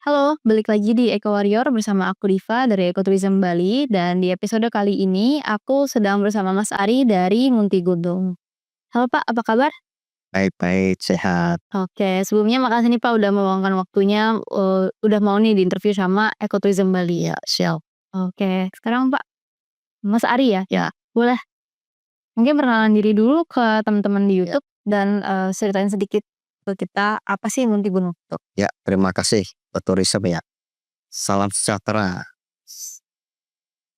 Halo, balik lagi di Eco Warrior bersama aku Diva dari Ecotourism Bali dan di episode kali ini aku sedang bersama Mas Ari dari Munti Gunung. Halo Pak, apa kabar? Baik-baik, sehat. Oke, sebelumnya makasih nih Pak udah meluangkan waktunya, udah mau nih diinterview sama Ecotourism Bali. Iya, siap. Oke, sekarang Pak, Mas Ari ya? Ya, Boleh mungkin perkenalan diri dulu ke teman-teman di ya, YouTube dan, ceritain sedikit ke kita apa sih Munti Gunung itu? ya, terima kasih turisme ya. Salam sejahtera,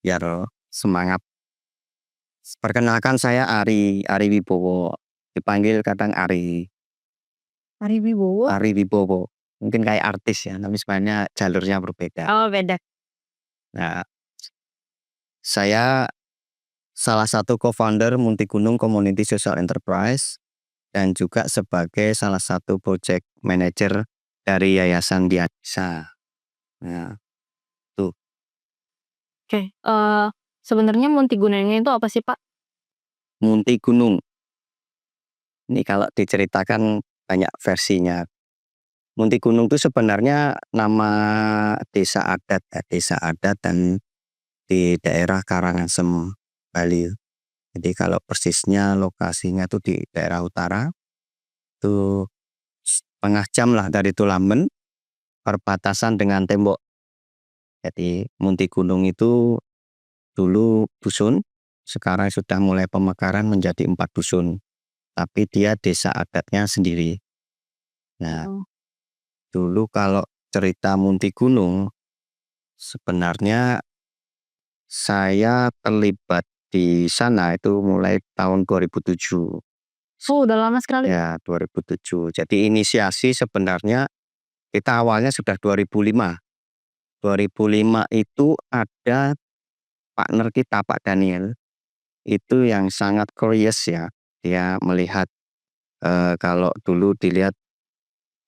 biar semangat. Perkenalkan saya Ari Wibowo, dipanggil kadang Ari, Ari Wibowo? Ari Wibowo. Mungkin kayak artis ya, tapi sebenarnya jalurnya berbeda. Oh beda. Nah, saya salah satu co-founder Munti Gunung Community Social Enterprise dan juga sebagai salah satu project manager dari Yayasan Dianisa. Nah, tuh. Oke, sebenarnya Munti Gunung itu apa sih Pak? Munti Gunung. Ini kalau diceritakan banyak versinya. Munti Gunung itu sebenarnya nama desa adat ya, desa adat dan di daerah Karangasem, Bali. Jadi kalau persisnya lokasinya itu di daerah utara, itu setengah jam lah dari Tulamben, perbatasan dengan Tembok. Jadi Munti Gunung itu dulu dusun, sekarang sudah mulai pemekaran menjadi 4 dusun. Tapi dia desa adatnya sendiri. Nah, Oh. dulu kalau cerita Munti Gunung, sebenarnya saya terlibat di sana itu mulai tahun 2007. Oh, udah lama sekali. Ya, 2007. Jadi inisiasi sebenarnya kita awalnya sudah 2005. 2005 itu ada partner kita Pak Daniel, itu yang sangat curious ya. Dia melihat kalau dulu dilihat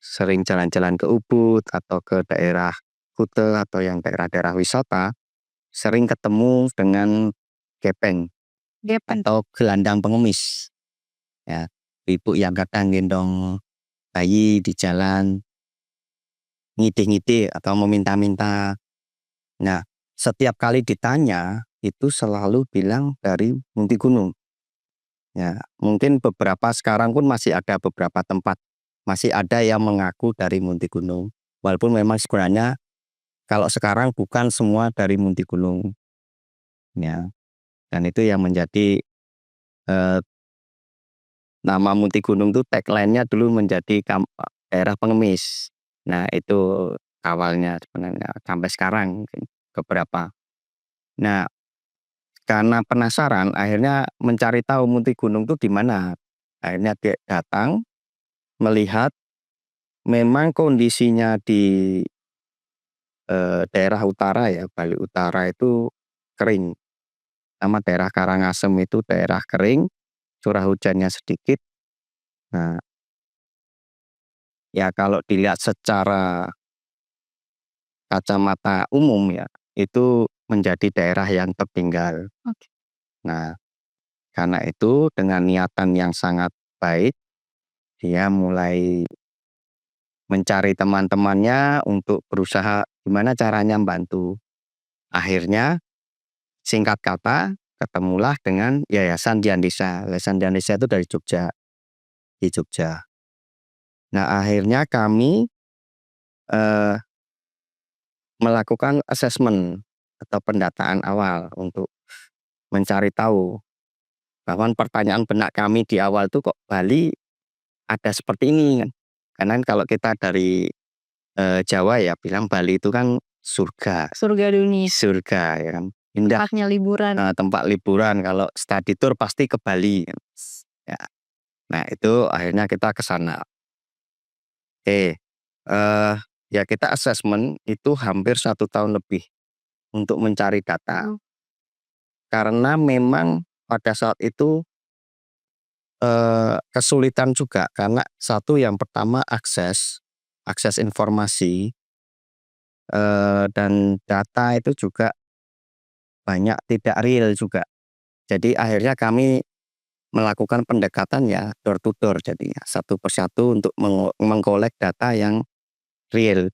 sering jalan-jalan ke Ubud atau ke daerah Kute atau yang daerah-daerah wisata, sering ketemu dengan gepeng Gepeng. atau gelandang pengemis. Ya, ibu yang kadang gendong bayi di jalan, ngide-ngide atau meminta-minta. Nah, setiap kali ditanya itu selalu bilang dari Munti Gunung. Ya, mungkin beberapa sekarang pun masih ada beberapa tempat masih ada yang mengaku dari Munti Gunung. Walaupun memang sebenarnya kalau sekarang bukan semua dari Munti Gunung. Ya, dan itu yang menjadi eh, nama Munti Gunung tuh tagline-nya dulu menjadi daerah pengemis. Nah, itu awalnya sebenarnya sampai sekarang mungkin beberapa. Nah, karena penasaran akhirnya mencari tahu Munti Gunung tuh di mana. Akhirnya dia datang melihat memang kondisinya di daerah utara ya, Bali Utara itu kering. Sama daerah Karangasem itu daerah kering, curah hujannya sedikit. Nah, ya kalau dilihat secara kacamata umum ya, itu menjadi daerah yang tertinggal. Oke. Nah, karena itu dengan niatan yang sangat baik, dia mulai mencari teman-temannya untuk berusaha gimana caranya membantu. Akhirnya singkat kata ketemulah dengan Yayasan Diandisa. Yayasan Diandisa itu dari Jogja, di Jogja. Nah, akhirnya kami eh, melakukan asesmen atau pendataan awal untuk mencari tahu bahwa pertanyaan benak kami di awal itu kok Bali ada seperti ini kan. Karena kalau kita dari Jawa ya bilang Bali itu kan surga, Surga dunia, surga ya kan. Indah, tempatnya liburan. tempat liburan kalau study tour pasti ke Bali kan. Ya. Nah, itu akhirnya kita ke sana. Oke, ya kita asesmen itu hampir 1 tahun lebih untuk mencari data. Oh. Karena memang pada saat itu kesulitan juga karena satu yang pertama akses informasi, dan data itu juga banyak tidak real juga. Jadi akhirnya kami melakukan pendekatan ya door to door jadinya, satu persatu untuk mengkolek data yang real.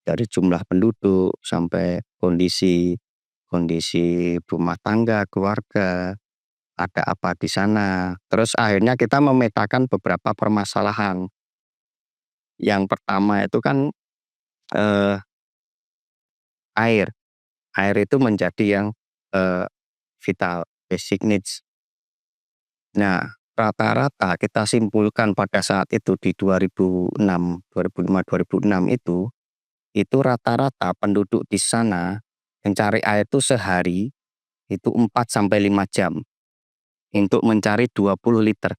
dari jumlah penduduk sampai kondisi rumah tangga, keluarga, ada apa di sana. Terus akhirnya kita memetakan beberapa permasalahan. Yang pertama itu kan eh, air. Air itu menjadi yang vital, basic needs. Nah, rata-rata kita simpulkan pada saat itu di 2006, 2005, 2006 itu rata-rata penduduk di sana yang cari air itu sehari itu 4 sampai 5 jam untuk mencari 20 liter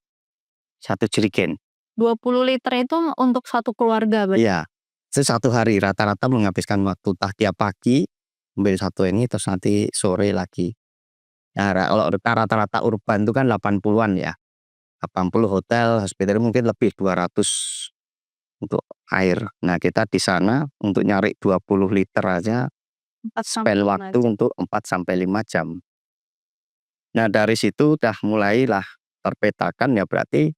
satu jerigen. 20 liter itu untuk satu keluarga berarti? Iya, satu hari rata-rata menghabiskan waktu tiap pagi ambil satu ini terus nanti sore lagi. Nah, kalau rata-rata urban itu kan 80-an ya. 80 hotel, hospital mungkin lebih 200 untuk air. Nah, kita di sana untuk nyari 20 liter aja 4 sampai spend 5 waktu jam. untuk 4 sampai 5 jam. Nah, dari situ udah mulailah terpetakan ya berarti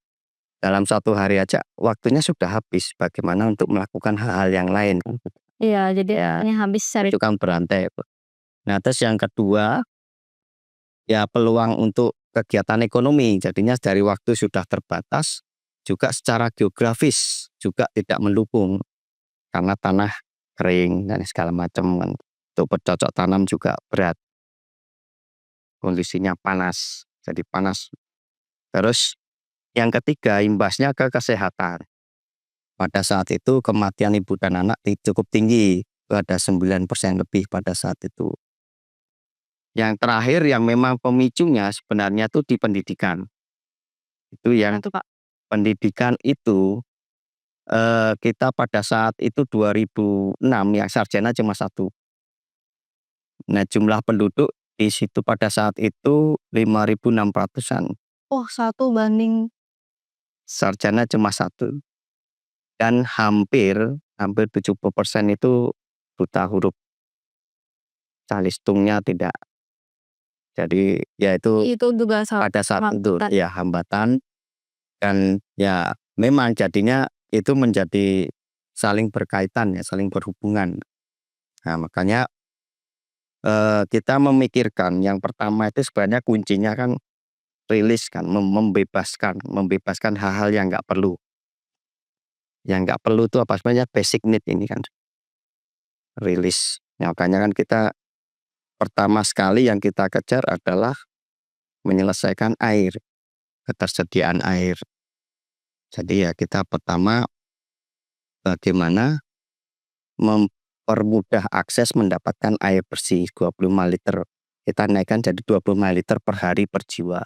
dalam satu hari aja waktunya sudah habis. Bagaimana untuk melakukan hal-hal yang lain. Iya, jadi Ya, ini habis cari. itu kan berantai. Nah, terus yang kedua ya peluang untuk kegiatan ekonomi. Jadinya dari waktu sudah terbatas, juga secara geografis juga tidak mendukung karena tanah kering dan segala macam kan. Untuk bercocok tanam juga berat. Kondisinya panas, jadi panas. Terus yang ketiga imbasnya ke kesehatan. Pada saat itu kematian ibu dan anak cukup tinggi, ada 9% lebih pada saat itu. Yang terakhir yang memang pemicunya sebenarnya itu di pendidikan. Itu yang Tuh, Kak. pendidikan itu kita pada saat itu 2006 yang sarjana cuma 1. Nah, jumlah penduduk di situ pada saat itu 5.600-an. Oh, 1 banding. Sarjana cuma 1. Dan hampir 70% itu buta huruf. Calistungnya tidak. Jadi ya itu Itu juga pada saat itu hambatan. ya hambatan dan ya memang jadinya itu menjadi saling berkaitan ya, saling berhubungan. Nah, makanya kita memikirkan yang pertama itu sebenarnya kuncinya kan rilis kan, membebaskan hal-hal yang nggak perlu. Yang nggak perlu itu apa sebenarnya basic need ini kan, rilis. Ya, makanya kan kita pertama sekali yang kita kejar adalah menyelesaikan air, ketersediaan air. Jadi ya kita pertama bagaimana mempermudah akses mendapatkan air bersih 25 liter. Kita naikkan jadi 25 liter per hari per jiwa.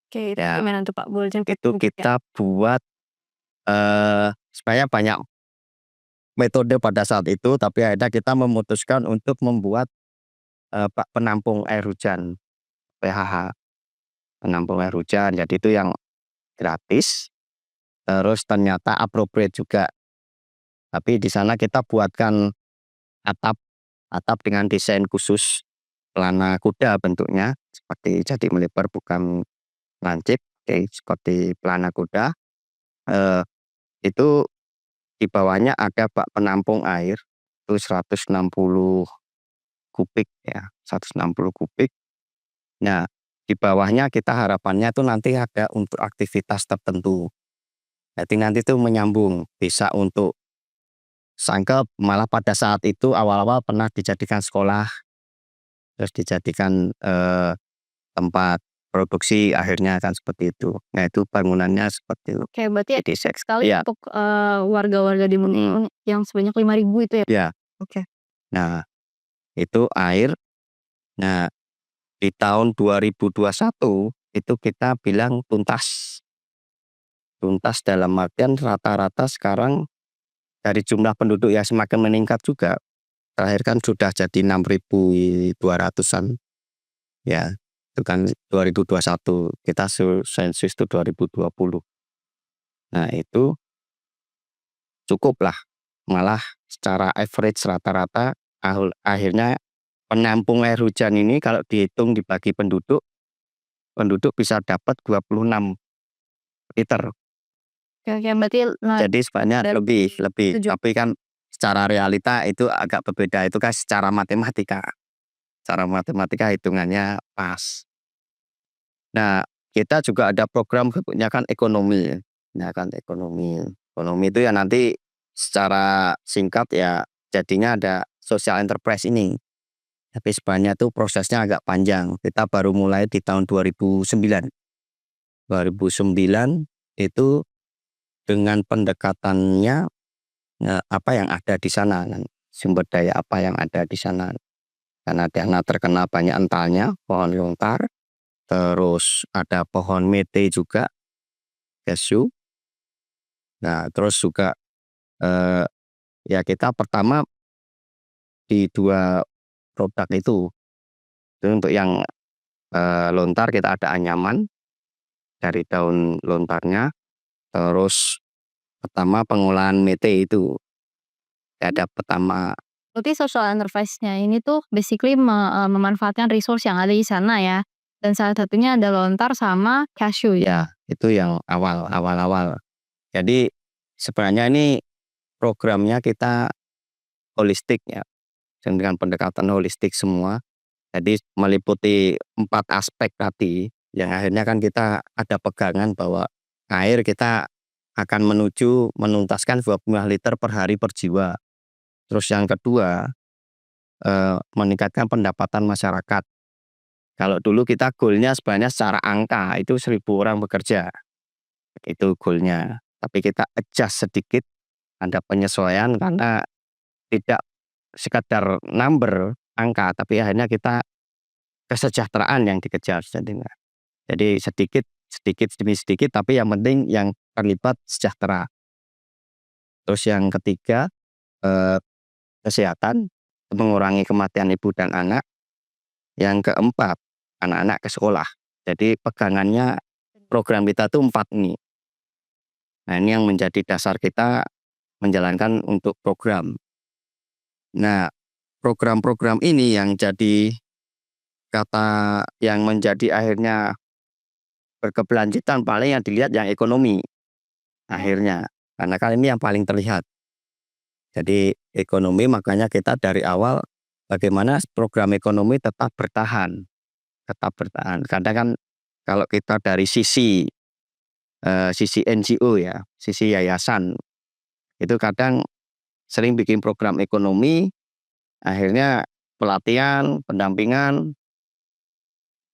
Oke, itu Ya, gimana tuh, Pak? Boleh itu ceritain ya? kita buat supaya banyak metode pada saat itu, tapi akhirnya kita memutuskan untuk membuat penampung air hujan, PHH, penampung air hujan. Jadi itu yang gratis, terus ternyata appropriate juga. Tapi di sana kita buatkan atap dengan desain khusus, pelana kuda bentuknya, seperti jadi melebar bukan lancip, seperti pelana kuda. Itu di bawahnya ada bak penampung air, itu 160 kubik ya, 160 kubik. Nah, di bawahnya kita harapannya tuh nanti ada untuk aktivitas tertentu. Jadi nanti tuh menyambung, bisa untuk sangkep, malah pada saat itu awal-awal pernah dijadikan sekolah, terus dijadikan tempat produksi akhirnya kan seperti itu. Nah, itu bangunannya seperti itu. Oke, berarti Jadi sekali ya, untuk warga-warga di Munti yang sebanyak 5.000 itu ya? ya. Oke. Nah, itu air. Nah, di tahun 2021 itu kita bilang tuntas. Tuntas dalam artian rata-rata sekarang dari jumlah penduduk yang semakin meningkat juga. Terakhir kan sudah jadi 6.200-an. Ya, itu kan 2021. Kita sensus itu 2020. Nah, itu cukuplah. Malah secara average rata-rata akhirnya penampung air hujan ini kalau dihitung dibagi penduduk bisa dapat 26 liter. Oke, berarti Jadi sebanyak lebih. Setuju. Tapi kan secara realita itu agak berbeda, itu kan secara matematika. Secara matematika hitungannya pas. Nah, kita juga ada program bentuknya kan ekonomi, ya kan ekonomi. Ekonomi itu ya nanti secara singkat ya jadinya ada social enterprise ini. Tapi sebenarnya itu prosesnya agak panjang. Kita baru mulai di tahun 2009. 2009 itu dengan pendekatannya apa yang ada di sana, sumber daya apa yang ada di sana. Karena terkenal banyak entalnya, pohon lontar, terus ada pohon mete juga, cashew. Nah, terus juga ya kita pertama di 2 produk itu untuk yang lontar kita ada anyaman dari daun lontarnya, terus pertama pengolahan mete itu ada pertama. Berarti social enterprise-nya ini tuh basically memanfaatkan resource yang ada di sana ya, dan salah satunya ada lontar sama cashew ya? Ya, itu yang awal-awal. Jadi sebenarnya ini programnya kita holistik ya, dengan pendekatan holistik semua. Jadi meliputi 4 aspek tadi, yang akhirnya kan kita ada pegangan bahwa air kita akan menuju menuntaskan 25 liter per hari per jiwa. Terus yang kedua, meningkatkan pendapatan masyarakat. Kalau dulu kita goalnya sebenarnya secara angka itu 1.000 orang bekerja, itu goalnya. Tapi kita adjust sedikit, ada penyesuaian karena tidak sekadar number, angka, tapi akhirnya kita kesejahteraan yang dikejar. Jadi sedikit, sedikit demi sedikit, tapi yang penting yang terlibat sejahtera. Terus yang ketiga, kesehatan, mengurangi kematian ibu dan anak. Yang keempat, anak-anak ke sekolah. Jadi pegangannya program kita tuh 4 ini. Nah, ini yang menjadi dasar kita menjalankan untuk program. Nah, program-program ini yang menjadi akhirnya berkeberlanjutan paling yang dilihat yang ekonomi akhirnya, karena kan ini yang paling terlihat. Jadi ekonomi, makanya kita dari awal bagaimana program ekonomi tetap bertahan. Karena kan kalau kita dari sisi NGO ya, sisi yayasan, itu kadang sering bikin program ekonomi, akhirnya pelatihan, pendampingan,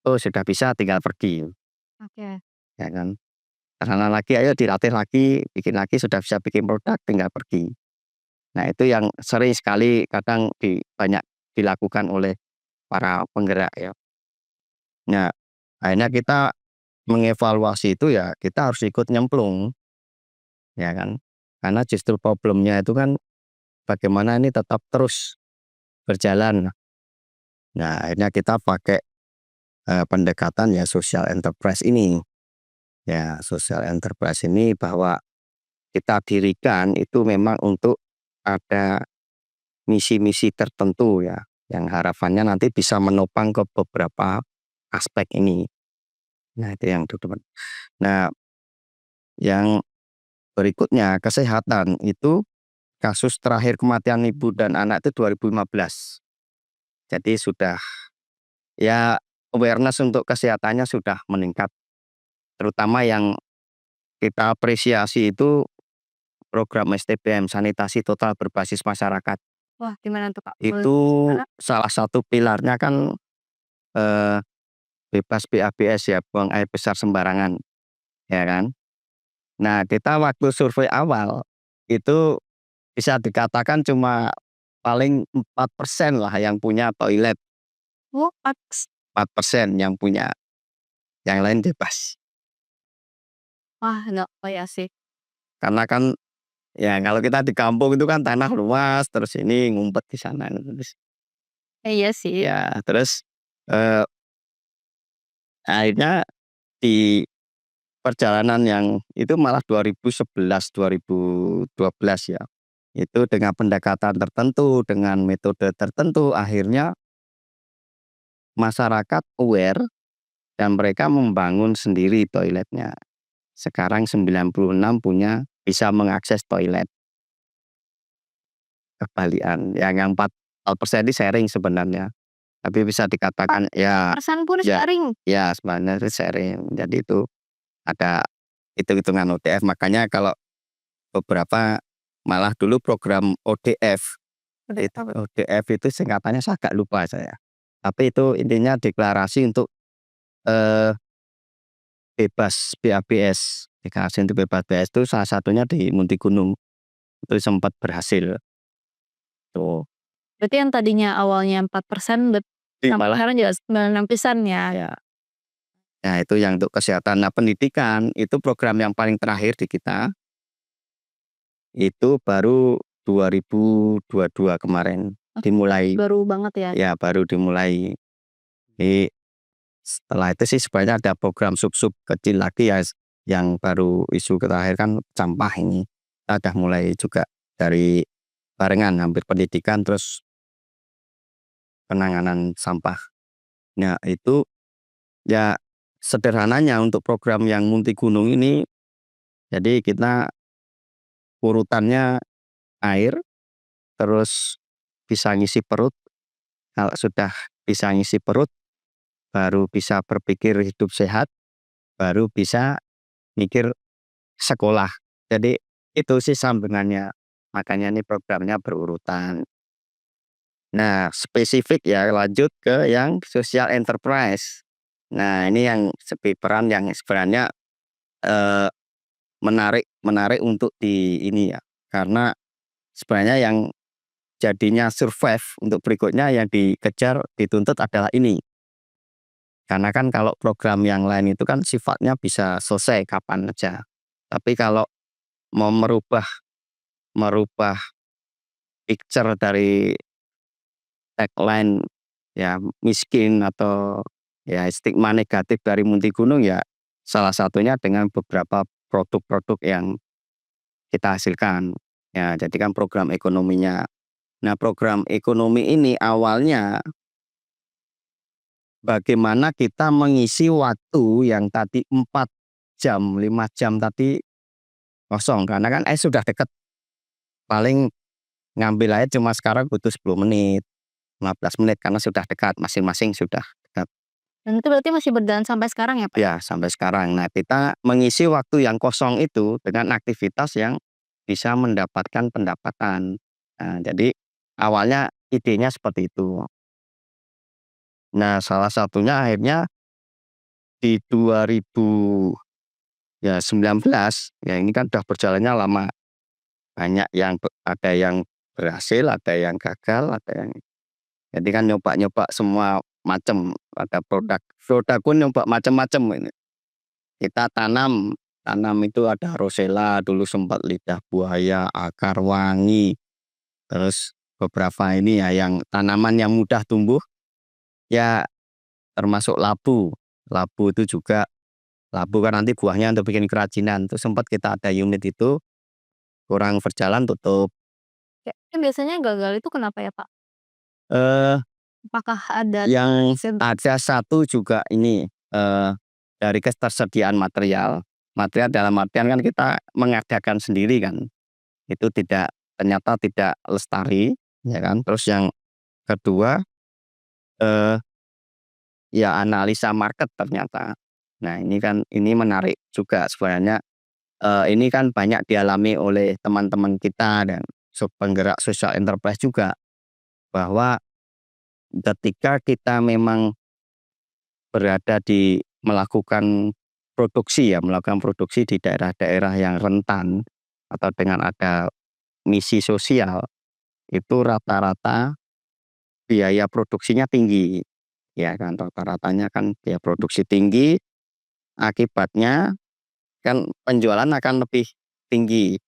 oh sudah bisa tinggal pergi, Oke. ya kan. Karena lagi ayo dilatih lagi, bikin lagi, sudah bisa bikin produk tinggal pergi. Nah, itu yang sering sekali kadang banyak dilakukan oleh para penggerak ya. Nah, akhirnya kita mengevaluasi itu ya kita harus ikut nyemplung, ya kan. Karena justru problemnya itu kan bagaimana ini tetap terus berjalan. Nah, akhirnya kita pakai pendekatan ya social enterprise ini. Ya, social enterprise ini bahwa kita dirikan itu memang untuk ada misi-misi tertentu ya, yang harapannya nanti bisa menopang ke beberapa aspek ini. Nah, itu yang teman-teman. Nah, yang berikutnya kesehatan itu kasus terakhir kematian ibu dan anak itu 2015. Jadi sudah ya awareness untuk kesehatannya sudah meningkat. Terutama yang kita apresiasi itu program STBM, sanitasi total berbasis masyarakat. Wah, gimana tuh, Kak? Boleh Itu cerita? salah satu pilarnya kan eh, bebas BABS ya, buang air besar sembarangan, ya kan. Nah, kita waktu survei awal itu bisa dikatakan cuma paling 4% lah yang punya toilet, Oh, aks 4% yang punya, yang lain bebas. wah, nggak kebayang sih. Karena kan ya kalau kita di kampung itu kan tanah luas, terus ini ngumpet di sana, terus Iya sih. ya terus eh, akhirnya di perjalanan yang itu malah 2011, 2012 ya. Itu dengan pendekatan tertentu, dengan metode tertentu, akhirnya masyarakat aware dan mereka membangun sendiri toiletnya. Sekarang 96 bisa mengakses toilet. kebalikan. Yang 4% ini sharing sebenarnya. Tapi bisa dikatakan ya persen pun ya sharing? ya sebenarnya itu sharing. Jadi itu ada hitung-hitungan ODF. Makanya kalau beberapa malah dulu program ODF. ODF itu singkatannya saya agak lupa saya. Tapi itu intinya deklarasi untuk bebas BABS. Deklarasi untuk bebas BABS itu salah satunya di Munti Gunung. Itu sempat berhasil. Tuh. Berarti yang tadinya awalnya 4% sampai Malah sekarang juga 96% ya? ya. Ya itu yang untuk kesehatan. Nah pendidikan itu program yang paling terakhir di kita. Itu baru 2022 kemarin dimulai. Baru banget ya? Ya baru dimulai. Jadi setelah itu sih sebenarnya ada program sub-sub kecil lagi ya yang baru isu terakhir kan sampah ini. Kita udah mulai juga dari barengan hampir pendidikan terus penanganan sampah. Nah itu ya sederhananya untuk program yang Munti Gunung ini jadi kita urutannya air terus bisa ngisi perut. Kalau sudah bisa ngisi perut baru bisa berpikir hidup sehat, baru bisa mikir sekolah. Jadi itu sih sambungannya. Makanya ini programnya berurutan. Nah, spesifik ya lanjut ke yang social enterprise. Nah, ini yang peran yang sebenarnya eh, menarik untuk di ini ya. Karena sebenarnya yang jadinya survive untuk berikutnya yang dikejar dituntut adalah ini. Karena kan kalau program yang lain itu kan sifatnya bisa selesai kapan aja. Tapi kalau mau merubah picture dari tagline ya miskin atau ya stigma negatif dari Munti Gunung ya salah satunya dengan beberapa produk-produk yang kita hasilkan. Ya, jadi kan program ekonominya. Nah, program ekonomi ini awalnya bagaimana kita mengisi waktu yang tadi 4 jam, 5 jam tadi kosong karena kan sudah dekat. Paling ngambil air cuma sekarang butuh 10 menit, 15 menit karena sudah dekat, masing-masing sudah dekat. Dan itu berarti masih berjalan sampai sekarang ya, Pak? Ya, sampai sekarang. Nah, kita mengisi waktu yang kosong itu dengan aktivitas yang bisa mendapatkan pendapatan. Nah, jadi awalnya idenya seperti itu. Nah, salah satunya akhirnya di 2019 ya ini kan udah berjalannya lama. Banyak yang ada yang berhasil, ada yang gagal, ada yang jadi kan nyoba-nyoba semua macam, ada produk pun nyoba macam-macam ini. Kita tanam itu ada rosella dulu sempat lidah buaya, akar wangi, terus beberapa ini ya yang tanaman yang mudah tumbuh, ya termasuk labu. Labu itu juga, labu kan nanti buahnya untuk bikin kerajinan, itu sempat kita ada unit itu, kurang berjalan tutup. Kayaknya biasanya gagal itu kenapa ya, Pak? Eh Apakah ada yang ada satu juga ini, dari ketersediaan material. Material dalam artian kan kita mengadakan sendiri kan, itu ternyata tidak lestari, ya kan. Terus yang kedua, eee, ya analisa market ternyata. Nah ini menarik juga sebenarnya, ini kan banyak dialami oleh teman-teman kita dan penggerak social enterprise juga, bahwa ketika kita memang berada di melakukan produksi di daerah-daerah yang rentan atau dengan ada misi sosial, itu rata-rata biaya produksinya tinggi, ya kan, rata-ratanya kan biaya produksi tinggi, akibatnya kan penjualan akan lebih tinggi.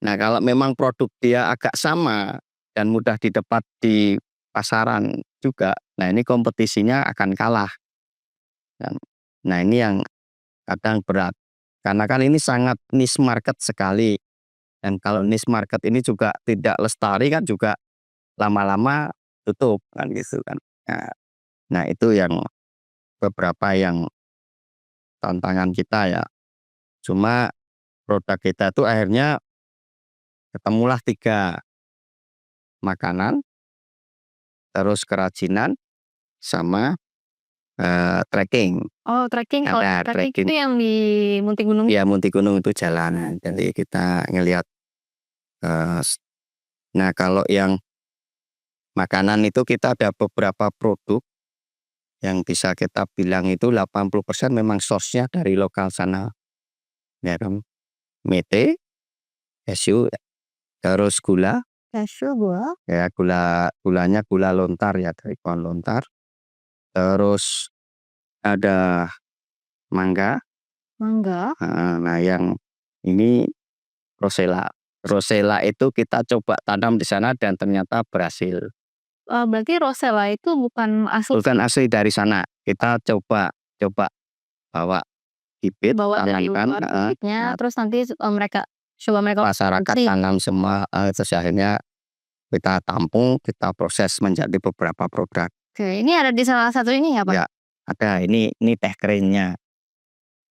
Nah, kalau memang produk dia agak sama dan mudah didapat di pasaran juga, nah ini kompetisinya akan kalah kan. Nah, ini yang kadang berat, karena kan ini sangat niche market sekali dan kalau niche market ini juga tidak lestari kan juga lama-lama tutup kan gitu kan. Nah nah itu yang beberapa yang tantangan kita ya. Cuma produk kita tuh akhirnya ketemulah 3 makanan, terus kerajinan, sama trekking. Oh, trekking. Kalau Ada trekking trekking. itu yang di Munti Gunung? Ya, Munti Gunung itu jalan. Jadi kita ngelihat. Nah, kalau yang makanan itu kita ada beberapa produk yang bisa kita bilang itu 80% memang source-nya dari lokal sana. Ya kan? Mete, cashew, terus gula. Cashew, gula. Ya, gulanya gula lontar ya, dari pohon lontar. Terus ada mangga. Mangga. Nah, yang ini rosella. Rosella itu kita coba tanam di sana dan ternyata berhasil. Berarti rosella itu bukan asli? Bukan asli dari sana. Kita coba bawa bibit, Bawa dari tanamkan. luar bibitnya, terus nanti mereka Masyarakat tanam semua, terus akhirnya kita tampung, kita proses menjadi beberapa produk. Oke, ini ada di salah satu ini ya, Pak? Ya, ada. Ini teh keringnya.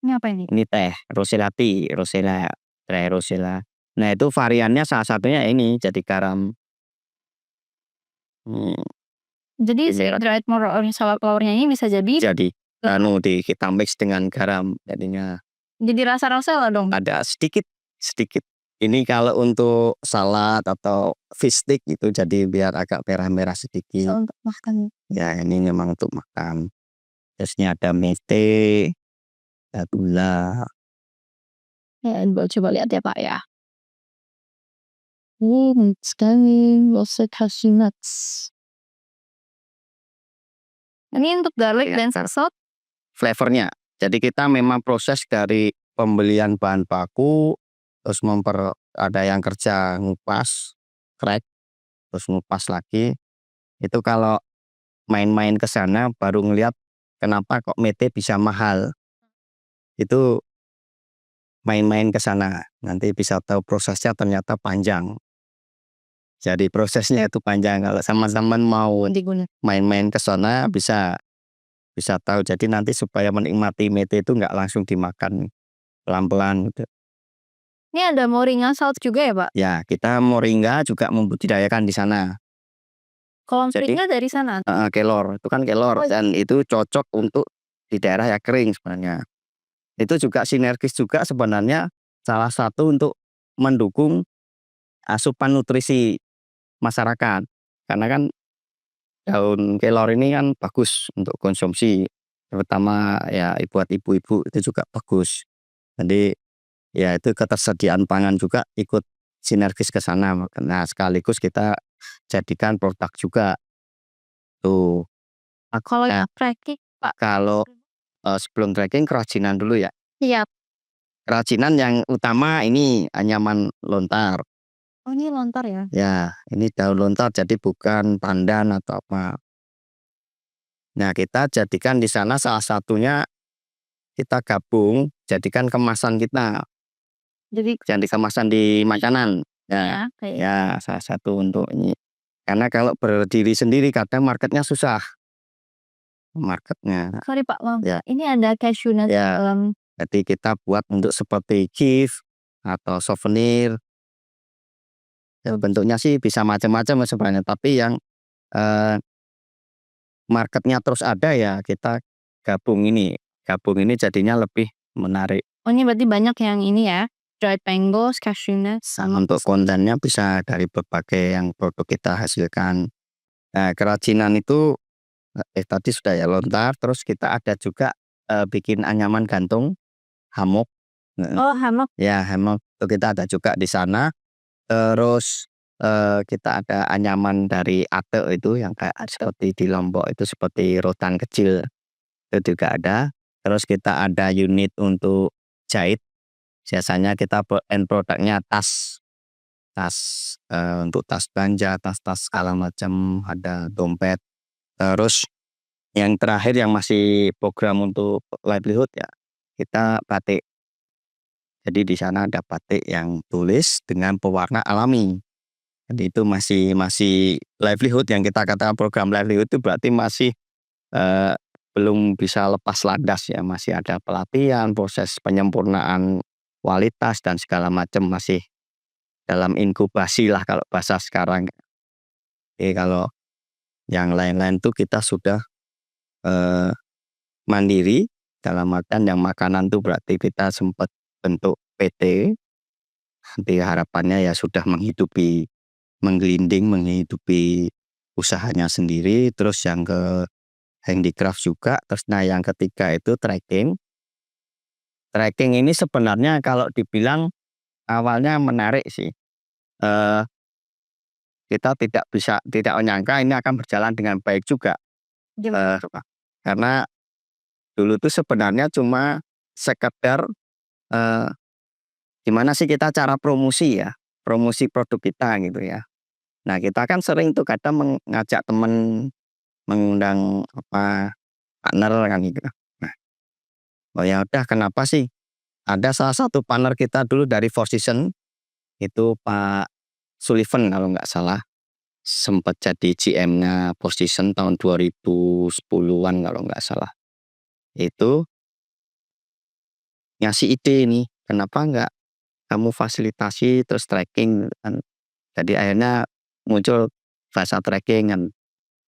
Ini apa ini? Ini teh rosella, teh rosella. Nah, itu variannya salah satunya ini jadi garam. Jadi si Ini dried flower-nya ini bisa jadi kita mix dengan garam jadinya. Jadi rasa rosella dong? Ada sedikit. Ini kalau untuk salad atau fish stick itu jadi biar agak merah-merah sedikit. Untuk makan. Ya, ini memang untuk makan. Terus ini ada mete, ada gula. Ya, coba lihat ya, Pak ya. Sekali roasted cashew nuts. Ini untuk garlic dan salt flavornya. Jadi kita memang proses dari pembelian bahan baku, terus ada yang kerja ngupas, crack, terus ngupas lagi. Itu kalau main-main ke sana baru ngeliat kenapa kok mete bisa mahal. Itu main-main ke sana, nanti bisa tahu prosesnya ternyata panjang. Jadi prosesnya itu panjang. Kalau sama-sama mau main-main ke sana bisa tahu. Jadi nanti supaya menikmati mete itu nggak langsung dimakan, pelan-pelan gitu. Ini ada moringa salt juga ya, Pak? Ya, kita moringa juga membudidayakan di sana. Kalau moringa dari sana? Kelor, itu kan kelor. Dan itu cocok untuk di daerah yang kering sebenarnya. Itu juga sinergis juga sebenarnya, salah satu untuk mendukung asupan nutrisi masyarakat. Karena kan daun kelor ini kan bagus untuk konsumsi, terutama ya buat ibu-ibu itu juga bagus. Jadi ya itu ketersediaan pangan juga ikut sinergis ke sana. Nah, sekaligus kita jadikan produk juga. Tuh. Kalau trekking, Pak? Kalau sebelum trekking kerajinan dulu ya. Siap. Kerajinan yang utama ini anyaman lontar. Oh, ini lontar ya? Ya, ini daun lontar jadi bukan pandan atau apa. Nah, kita jadikan di sana salah satunya kita gabung jadikan kemasan kita. Jadi kemasan di makanan. Ya, salah satu untuk ini. Karena kalau berdiri sendiri kadang marketnya susah. Marketnya. Sorry Pak, Ya. ini ada cashew nut Ya. dalam. Jadi kita buat untuk seperti gift atau souvenir. Ya, bentuknya sih bisa macam-macam sebenarnya, tapi yang marketnya terus ada ya kita gabung ini jadinya lebih menarik. Oh, ini berarti banyak yang ini ya, dried mangoes, cashew nuts, sama Untuk kontennya bisa dari berbagai yang produk kita hasilkan. Nah, kerajinan itu tadi sudah ya lontar, terus kita ada juga bikin anyaman gantung, hammock. Oh, hammock. Ya, hammock itu kita ada juga di sana. Terus kita ada anyaman dari ate itu yang kayak seperti di Lombok itu seperti rotan kecil, itu juga ada. Terus kita ada unit untuk jahit, biasanya kita end produknya tas untuk tas belanja, tas-tas segala macam, ada dompet. Terus yang terakhir yang masih program untuk livelihood ya, kita batik. Jadi di sana ada batik yang tulis dengan pewarna alami. Jadi itu masih livelihood, yang kita katakan program livelihood itu berarti masih belum bisa lepas landas ya, masih ada pelatihan, proses penyempurnaan kualitas dan segala macam, masih dalam inkubasi lah kalau bahasa sekarang. Kalau yang lain-lain tuh kita sudah mandiri, dalam artian yang makanan tuh berarti kita sempat bentuk PT. Nanti harapannya ya sudah menggelinding, menghidupi usahanya sendiri. Terus yang ke handicraft juga. Terus yang ketiga itu trekking. Trekking ini sebenarnya kalau dibilang awalnya menarik sih. Kita tidak menyangka ini akan berjalan dengan baik juga. Karena dulu tuh sebenarnya cuma sekedar gimana sih kita cara promosi ya, promosi produk kita gitu ya. Nah kita kan sering tuh kadang mengajak temen, mengundang partner kan gitu. Nah, oh ya udah kenapa sih? Ada salah satu partner kita dulu dari Four Seasons, itu Pak Sullivan kalau nggak salah, sempat jadi GM-nya Four Seasons tahun 2010-an kalau nggak salah. Itu ngasih ide nih, kenapa nggak kamu fasilitasi terus tracking kan. Jadi akhirnya muncul bahasa tracking kan.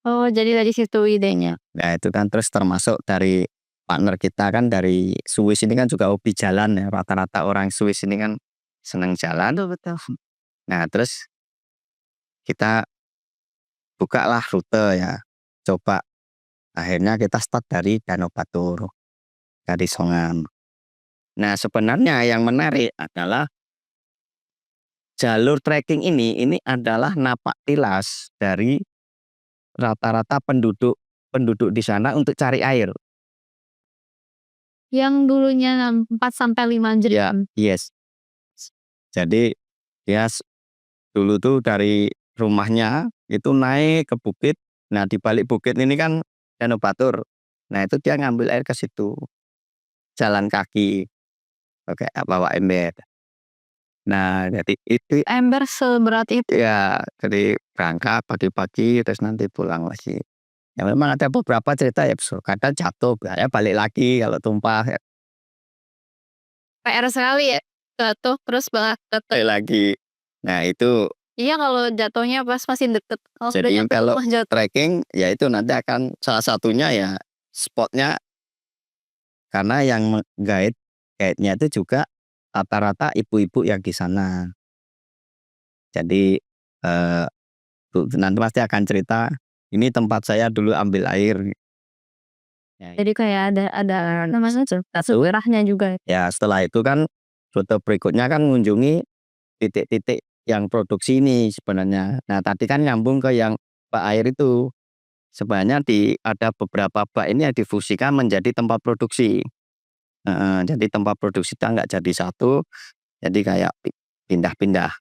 Oh, jadi dari situ idenya. Nah itu kan terus termasuk dari partner kita kan dari Swiss ini kan juga hobi jalan ya. Rata-rata orang Swiss ini kan senang jalan. Betul. Nah terus kita bukalah rute ya. Coba akhirnya kita start dari Danau Batur, dari Songan. Nah sebenarnya yang menarik adalah jalur trekking ini adalah napak tilas dari rata-rata penduduk di sana untuk cari air. Yang dulunya 4 sampai 5 Ya, jam. yes. Jadi dia dulu tuh dari rumahnya itu naik ke bukit. Nah di balik bukit ini kan Danau Batur. Nah itu dia ngambil air ke situ, jalan kaki pakai bawa ember. Nah jadi itu Ember seberat itu. ya, jadi berangkat pagi-pagi terus nanti pulang lagi. Ya memang ada beberapa cerita ya, kadang jatuh, ya balik lagi kalau tumpah ya PR sekali ya, jatuh terus balik lagi. Nah itu Iya, kalau jatuhnya pas masih deket, kalau udah jadi nyampe kalau rumah jatuh. trekking ya itu nanti akan salah satunya ya spotnya, karena yang guide-nya itu juga rata-rata ibu-ibu yang di sana. Jadi nanti pasti akan cerita, ini tempat saya dulu ambil air. Ya, Jadi kayak ada namanya sejarahnya juga. ya setelah itu kan rute berikutnya kan mengunjungi titik-titik yang produksi ini sebenarnya. Nah tadi kan nyambung ke yang bak air itu. Sebenarnya ada beberapa bak ini yang difusikan menjadi tempat produksi. Jadi tempat produksi kita nggak jadi satu, jadi kayak pindah-pindah.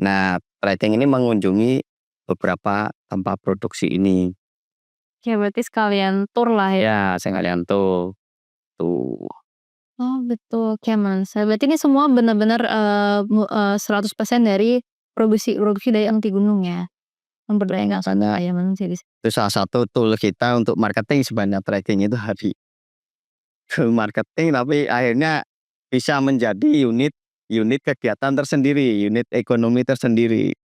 Nah trekking ini mengunjungi beberapa tempat produksi ini. Oke, berarti sekalian tur lah ya? Ya sekalian tuh. Oh betul, oke Mas. Berarti ini semua benar-benar, 100% dari produksi produksi dari Angti Gunung ya? Memberdayakan sumber Makanya daya manusia di itu salah satu tool kita untuk marketing sebenarnya, trekking itu marketing tapi akhirnya bisa menjadi unit kegiatan tersendiri, unit ekonomi tersendiri.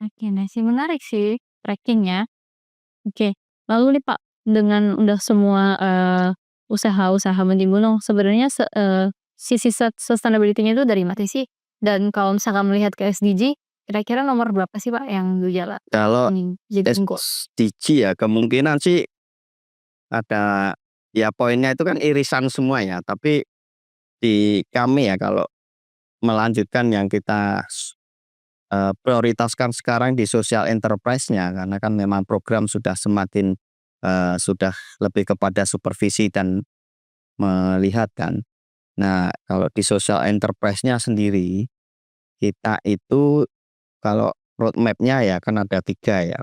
Oke, nah sih menarik sih trekking-nya. Oke, lalu nih Pak, dengan udah semua, usaha-usaha mending gunung sebenarnya sisi sustainability-nya itu dari mana sih? Dan kalau misalkan melihat ke SDG, kira-kira nomor berapa sih Pak yang dijala Kalau ini jadi goal? SDG ya kemungkinan sih ada, ya poinnya itu kan irisan semua ya, tapi di kami ya kalau melanjutkan yang kita prioritaskan sekarang di social enterprise-nya, karena kan memang program sudah semakin sudah lebih kepada supervisi dan melihat kan. Nah kalau di social enterprise-nya sendiri, kita itu kalau roadmap-nya ya kan ada 3 ya,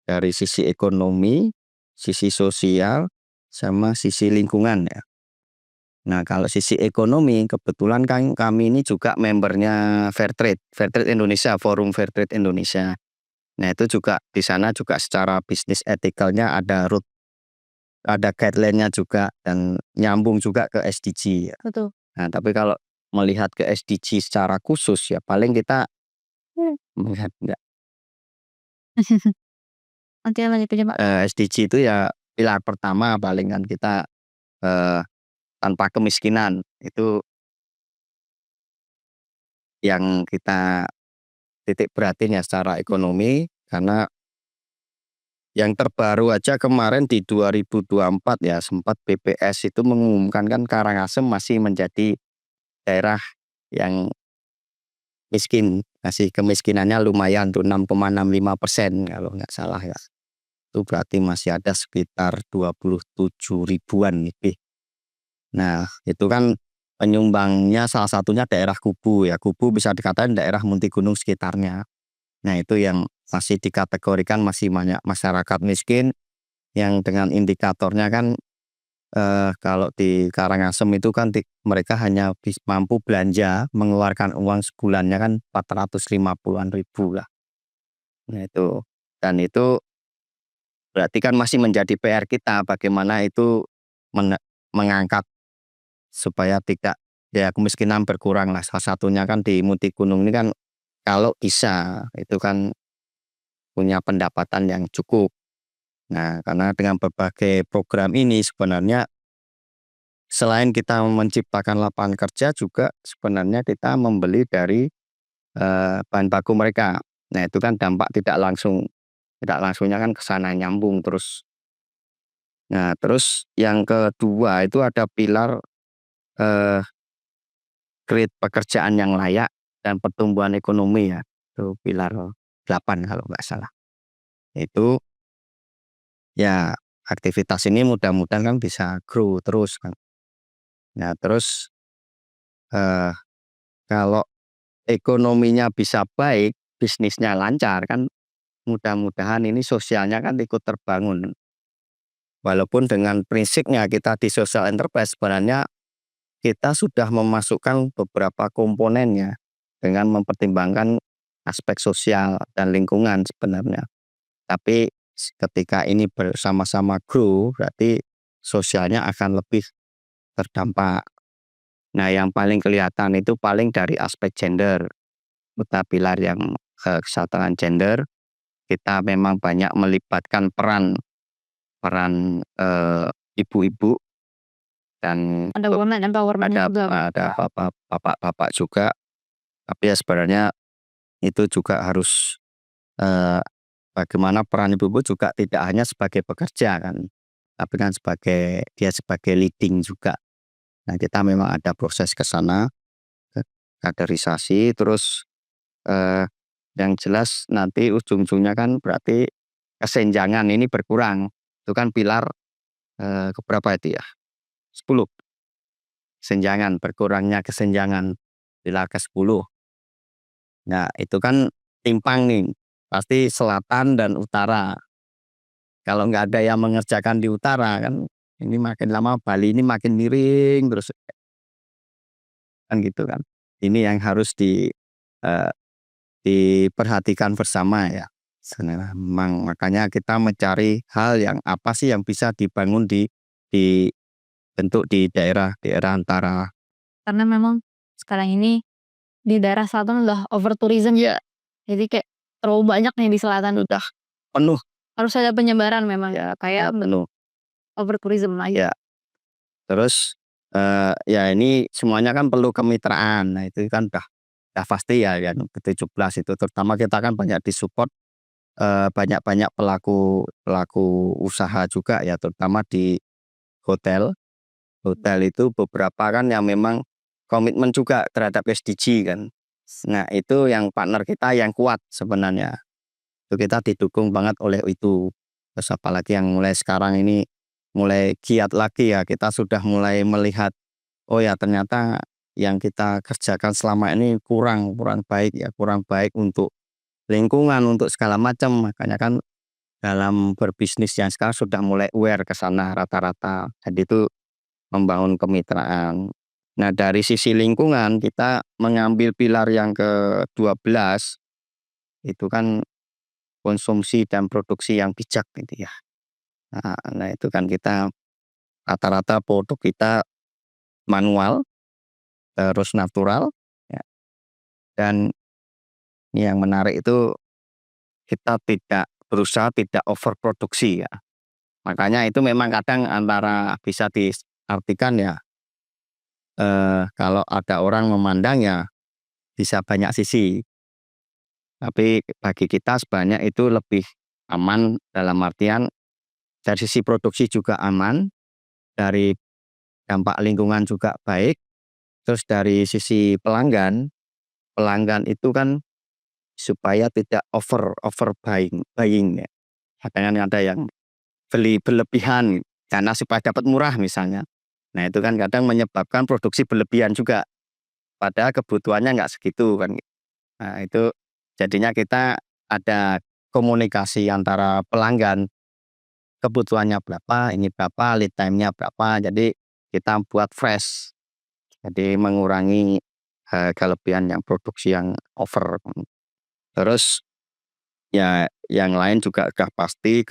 dari sisi ekonomi, sisi sosial, sama sisi lingkungan ya. Nah kalau sisi ekonomi kebetulan kan kami ini juga membernya Fairtrade Indonesia, Forum Fairtrade Indonesia. Nah itu juga di sana juga secara bisnis etikanya ada guideline-nya juga dan nyambung juga ke SDG ya. Betul. Nah tapi kalau melihat ke SDG secara khusus ya paling kita melihat enggak. Oke, lanjut aja, Pak. SDG itu ya pilar pertama paling kan kita, tanpa kemiskinan, itu yang kita titik beratin ya secara ekonomi, karena yang terbaru aja kemarin di 2024 ya sempat BPS itu mengumumkan kan Karangasem masih menjadi daerah yang miskin, masih kemiskinannya lumayan tuh 6,65% kalau nggak salah ya. Itu berarti masih ada sekitar 27 ribuan lebih. Nah, itu kan penyumbangnya salah satunya daerah Kubu ya. Kubu bisa dikatakan daerah Muntigunung sekitarnya. Nah, itu yang masih dikategorikan masih banyak masyarakat miskin yang dengan indikatornya kan kalau di Karangasem itu kan mereka hanya mampu belanja mengeluarkan uang sebulannya kan 450-an ribu lah. Nah, itu dan itu berarti kan masih menjadi PR kita bagaimana itu mengangkat supaya tidak ya kemiskinan berkurang lah. Salah satunya kan di Muntigunung ini kan kalau bisa itu kan punya pendapatan yang cukup. Nah, karena dengan berbagai program ini sebenarnya selain kita menciptakan lapangan kerja juga sebenarnya kita membeli dari bahan baku mereka. Nah, itu kan dampak tidak langsungnya kan ke sana nyambung terus. Nah, terus yang kedua itu ada pilar eh, create pekerjaan yang layak dan pertumbuhan ekonomi ya. Itu pilar 8 kalau nggak salah. Itu ya aktivitas ini mudah-mudahan kan bisa grow terus kan. Nah, terus eh, kalau ekonominya bisa baik, bisnisnya lancar kan mudah-mudahan ini sosialnya kan ikut terbangun. Walaupun dengan prinsipnya kita di social enterprise sebenarnya kita sudah memasukkan beberapa komponennya dengan mempertimbangkan aspek sosial dan lingkungan sebenarnya. Tapi ketika ini bersama-sama grow berarti sosialnya akan lebih terdampak. Nah, yang paling kelihatan itu paling dari aspek gender. Kita pilar yang kesetaraan gender, kita memang banyak melibatkan peran peran ibu-ibu dan Ada woman empowerment-nya juga, Pak. ada bapak-bapak juga. Tapi ya sebenarnya itu juga harus bagaimana peran ibu-ibu juga tidak hanya sebagai pekerja kan, tapi kan dia sebagai leading juga. Nah, kita memang ada proses ke sana, kaderisasi, terus yang jelas nanti ujung-ujungnya kan berarti kesenjangan ini berkurang. Itu kan pilar keberapa itu ya? 10. Berkurangnya kesenjangan pilar ke-10. Nah, itu kan timpang nih, pasti selatan dan utara. Kalau nggak ada yang mengerjakan di utara kan ini makin lama Bali ini makin miring terus kan gitu kan. Ini yang harus diperhatikan bersama ya. Sebenarnya memang makanya kita mencari hal yang apa sih yang bisa dibangun dibentuk di daerah antara. Karena memang sekarang ini di daerah selatan udah over tourism. Iya. Jadi kayak terlalu banyak nih di selatan. Sudah penuh. Harus ada penyebaran memang Ya, kayak penuh. over tourism lagi. Ya. Terus ya ini semuanya kan perlu kemitraan. Nah, itu kan udah pasti ya yang ke-17 itu terutama kita kan banyak disupport banyak-banyak pelaku usaha juga ya terutama di hotel. Hotel itu beberapa kan yang memang komitmen juga terhadap SDG kan. Nah, itu yang partner kita yang kuat sebenarnya. Itu kita didukung banget oleh itu. Terus apalagi yang mulai sekarang ini mulai giat lagi ya, kita sudah mulai melihat, oh ya ternyata yang kita kerjakan selama ini kurang baik ya, kurang baik untuk lingkungan, untuk segala macam. Makanya kan dalam berbisnis yang sekarang sudah mulai aware ke sana rata-rata. Jadi itu membangun kemitraan. Nah, dari sisi lingkungan kita mengambil pilar yang ke-12 itu kan konsumsi dan produksi yang bijak gitu ya. Nah, itu kan kita rata-rata produk kita manual, terus natural ya. Dan yang menarik itu kita tidak berusaha tidak overproduksi ya. Makanya itu memang kadang antara bisa diartikan ya, kalau ada orang memandang ya bisa banyak sisi. Tapi bagi kita sebenarnya itu lebih aman dalam artian dari sisi produksi juga aman, dari dampak lingkungan juga baik, terus dari sisi pelanggan, pelanggan itu kan supaya tidak over buying ya. Kadang ada yang beli berlebihan karena supaya dapat murah misalnya. Nah itu kan kadang menyebabkan produksi berlebihan juga, padahal kebutuhannya nggak segitu kan. Nah itu jadinya kita ada komunikasi antara pelanggan, kebutuhannya berapa, ini berapa, lead time-nya berapa, jadi kita buat fresh. Jadi mengurangi kelebihan yang produksi yang over. Terus ya yang lain juga udah pasti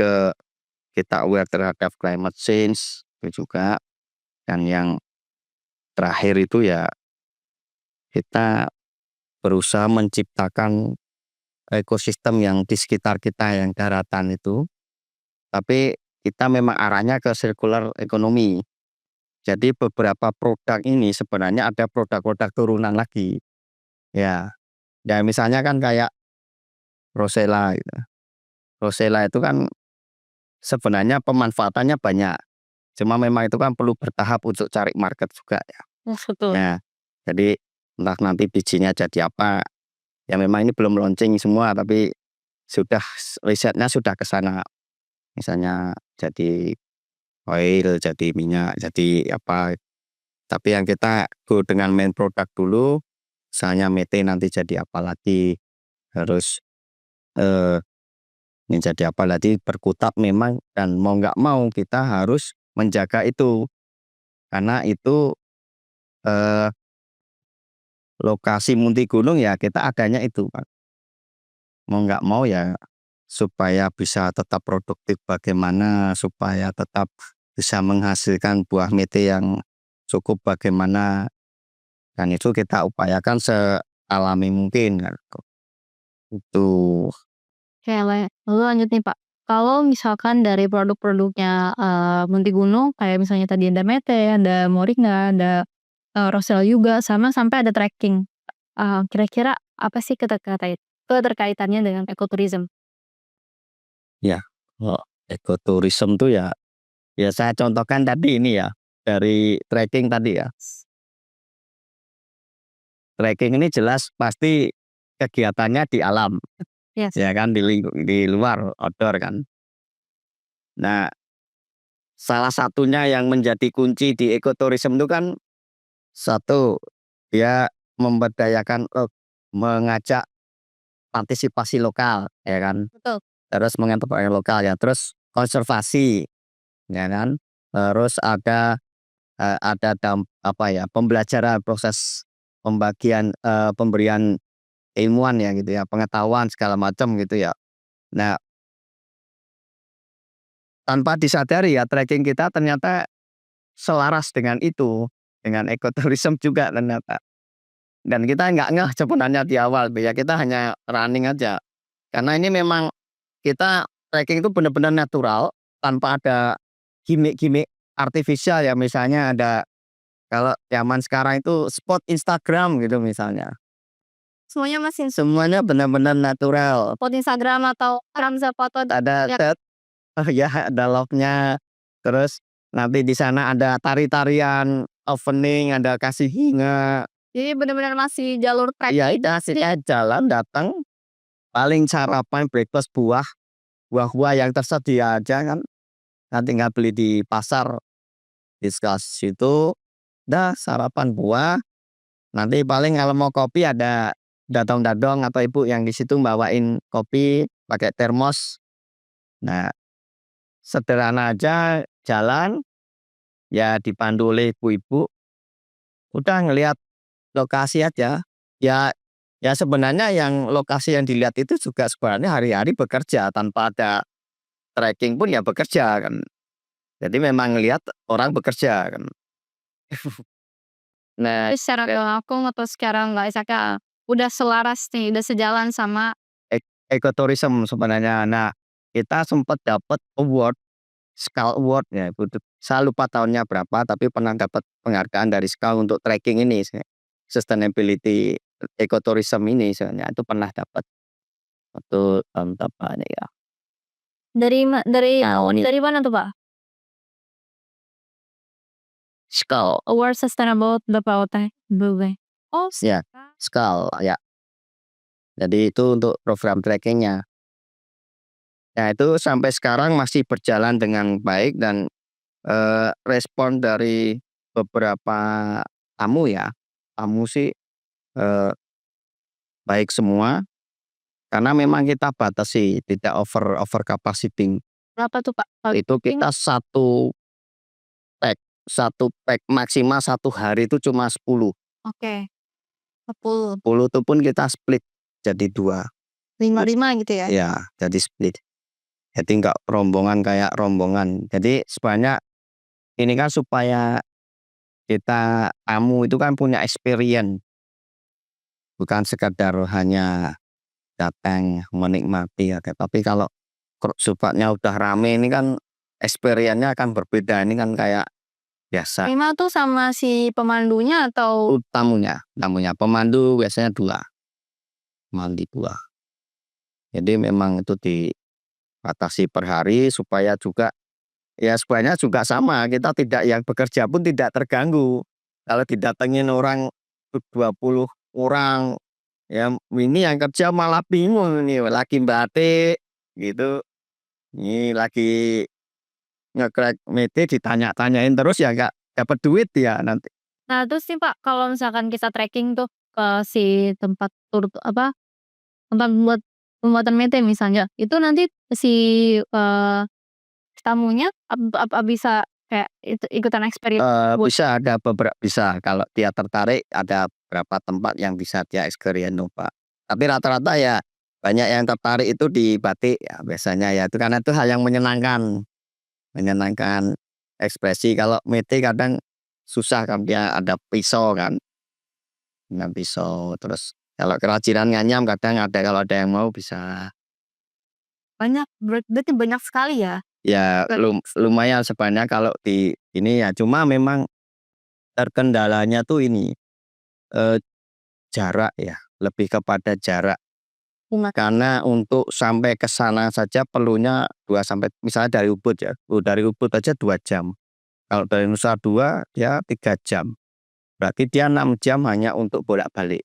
kita aware terhadap climate change itu juga. Dan yang terakhir itu ya kita berusaha menciptakan ekosistem yang di sekitar kita yang daratan itu, tapi kita memang arahnya ke circular economy. Jadi beberapa produk ini sebenarnya ada produk-produk turunan lagi. Ya, dan misalnya kan kayak Rosella gitu. Rosella itu kan sebenarnya pemanfaatannya banyak. Cuma memang itu kan perlu bertahap untuk cari market juga ya. Betul. Nah, jadi entah nanti bijinya jadi apa, ya memang ini belum launching semua tapi sudah risetnya sudah ke sana. Misalnya jadi oil, jadi minyak, jadi apa. Tapi yang kita go dengan main produk dulu, misalnya mete nanti jadi apa lagi, harus eh, ini jadi apa lagi berkutat memang dan mau nggak mau kita harus menjaga itu karena itu eh, lokasi Munti Gunung ya kita adanya itu Pak. Mau nggak mau ya supaya bisa tetap produktif bagaimana, supaya tetap bisa menghasilkan buah mete yang cukup bagaimana, dan itu kita upayakan sealami mungkin kan. Itu Oke, lalu lanjut nih, Pak. Kalau misalkan dari produk-produknya, Munti Gunung kayak misalnya tadi ada mete, ada moringa, ada, rosella juga, sama sampai ada trekking. Kira-kira apa sih keterkaitannya dengan ekoturism? ya, ekoturism tuh ya, ya saya contohkan tadi ini ya, dari trekking tadi ya. Trekking ini jelas pasti kegiatannya di alam, Yes. ya kan, di luar, outdoor kan. Nah, salah satunya yang menjadi kunci di ekoturism itu kan, satu, dia memberdayakan, mengajak partisipasi lokal, ya kan. Betul. Terus mengenai lokal ya, terus konservasi, ya kan. Terus ada apa ya, pembelajaran proses pemberian ilmuwan ya gitu ya, pengetahuan segala macam gitu ya. Nah, tanpa disadari ya trekking kita ternyata selaras dengan itu, dengan ekoturism juga ternyata. Dan kita nggak ngeh sebenarnya di awal, ya kita hanya running aja. Karena ini memang kita trekking itu benar-benar natural, tanpa ada gimik-gimik artifisial ya, misalnya ada kalau zaman sekarang itu spot Instagram gitu misalnya. Semuanya masih Semuanya benar-benar natural. upload Instagram atau Ramza foto Ada ya. oh ya ada log-nya, terus nanti di sana ada tari-tarian, opening, ada kasih hinga. Jadi benar-benar masih jalur trek. Ya itu hasilnya jalan datang, paling sarapan breakfast buah-buah yang tersedia aja kan, nanti tinggal beli di pasar, discuss situ, dah sarapan buah, nanti paling kalau mau kopi ada dadong-dadong atau ibu yang di situ bawain kopi pakai termos. Nah, sederhana aja jalan, ya dipandu oleh ibu-ibu, udah ngelihat lokasi aja. Ya ya sebenarnya yang lokasi yang dilihat itu juga sebenarnya hari-hari bekerja, tanpa ada trekking pun ya bekerja kan. Jadi memang ngelihat orang bekerja kan. Nah, Tapi secara nggak langsung atau secara nggak misalnya udah selaras nih, udah sejalan sama ekoturism sebenarnya. Nah, kita sempat dapat award, SCAL Award ya, saya lupa tahunnya berapa, tapi pernah dapat penghargaan dari SCAL untuk tracking ini, sustainability ecotourism ini soalnya itu pernah dapat waktu tahun berapa ya. Dari mana tuh, Pak? SCAL, Award Sustainable Development. Oh, ya, SCAL ya. Jadi itu untuk program trackingnya. Nah itu sampai sekarang masih berjalan dengan baik dan respon dari beberapa tamu ya, tamu sih baik semua, karena memang kita batasi tidak over capacity. berapa tuh, Pak? Kalau Itu kita satu pack maksimal 1 hari itu cuma 10. Oke, 10, 10 itu pun kita split jadi 2. 5 gitu ya? Ya, jadi split. Jadi enggak rombongan kayak rombongan. Jadi sebanyak ini kan supaya kita tamu itu kan punya experience, bukan sekadar hanya datang menikmati ya. Tapi kalau sifatnya udah rame ini kan experience-nya akan berbeda. Ini kan kayak biasa. 5 tuh sama si pemandunya atau Tamunya, pemandu biasanya 2. Pemandu 2. Jadi memang itu dibatasi per hari supaya juga ya sebenarnya juga sama, kita tidak yang bekerja pun tidak terganggu. Kalau didatengin orang 20 orang, ya ini yang kerja malah bingung ini lagi batik gitu, ini lagi nge-crack mete ditanya-tanyain terus ya nggak dapat duit ya nanti. Nah, terus nih, Pak, kalau misalkan kita trekking tuh ke si tempat tempat pembuatan mete misalnya, itu nanti si, tamunya bisa kayak ikutan experience Bisa ada bisa kalau dia tertarik ada beberapa tempat yang bisa dia experience Pak. Tapi rata-rata ya banyak yang tertarik itu di batik ya biasanya ya itu karena itu hal yang menyenangkan ekspresi. Kalau mete kadang susah kan dia ada pisau kan, dengan pisau terus kalau kerajinan nganyam kadang ada kalau ada yang mau bisa. banyak, berarti banyak sekali ya? Ya lumayan sebenarnya kalau di ini ya cuma memang terkendalanya tuh ini, jarak ya, lebih kepada jarak. Karena untuk sampai ke sana saja perlunya 2 sampai misalnya dari Ubud ya, dari Ubud aja 2 jam. Kalau dari Nusa Dua ya 3 jam. Berarti dia 6 jam hanya untuk bolak-balik.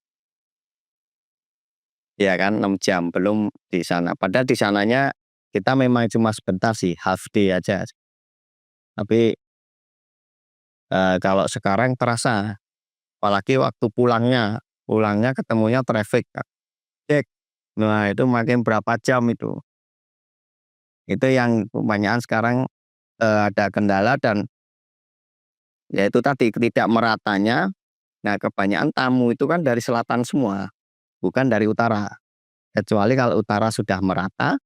Ya kan 6 jam, belum di sana. Padahal di sananya kita memang cuma sebentar sih, half day aja. Tapi, kalau sekarang terasa, apalagi waktu pulangnya ketemunya traffic, cek. Nah itu makin berapa jam itu. Itu yang kebanyakan sekarang, ada kendala dan ya itu tadi tidak meratanya. Nah kebanyakan tamu itu kan dari selatan semua, bukan dari utara. Kecuali kalau utara sudah merata,